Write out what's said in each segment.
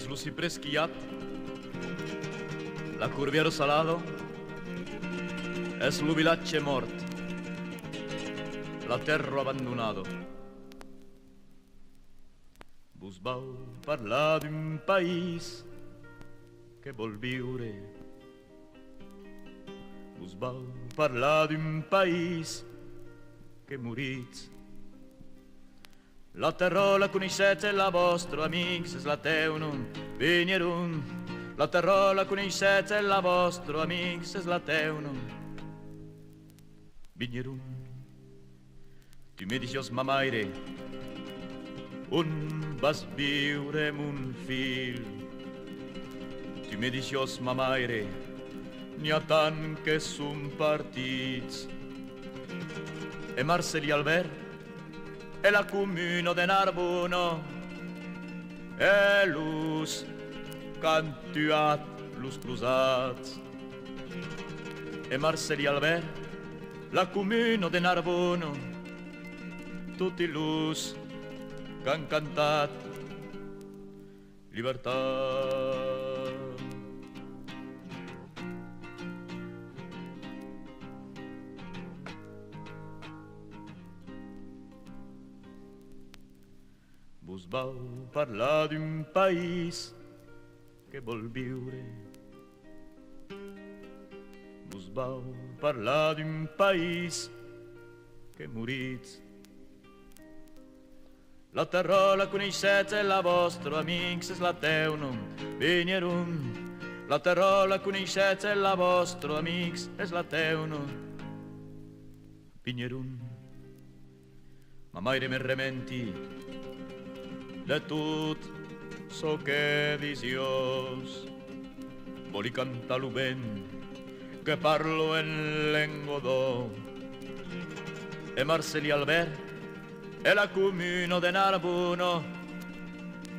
és lo ciprer esquillat, la curviero salado, és lo vilatge mort, la terra abandonado. Vos vau parlar d'un país que vol viure. Vos vau parlar d'un país que morits. La terra la coneixets e la vostra amics és la teu nom, vinyerum. La terra la coneixets e la vostra amics és la teu nom, vinyerum. Tu me dixios, mamaire, on vas viure, mon fill? Tu me dixios, mamaire, n'hi ha tant que som partits. E Marcel i Albert, e la comuna de Narbona, e los qu'han tuat los cruzats. E Marcel i Albert, la comuna de Narbona, tutti los qu'han cantat llibertat. Vos vau parlar d'un país que vol viure. Vos vau parlar d'un país que morits. La terra la coneixets e la vostra amics és la teu nom, vinyerum. La terra la coneixets e la vostra amics és la teu nom, vinyerum. Ma maire me rementi de tot so que disiós. Voli cantar lo ben que parlo en l'engodó. E Marcel i Albert, e la comuna de Narbona,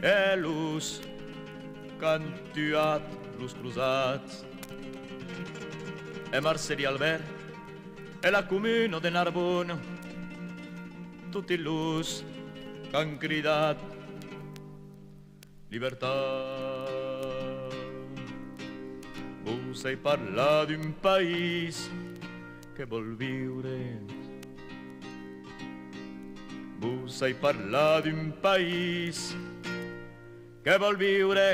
e los qu'han tuat los cruzats. E Marcel i Albert, e la comuna de Narbona, tutti los qu'han cridat libertat. Vos heu parlat d'un país que vol viure. Vos heu parlat d'un país que vol viure.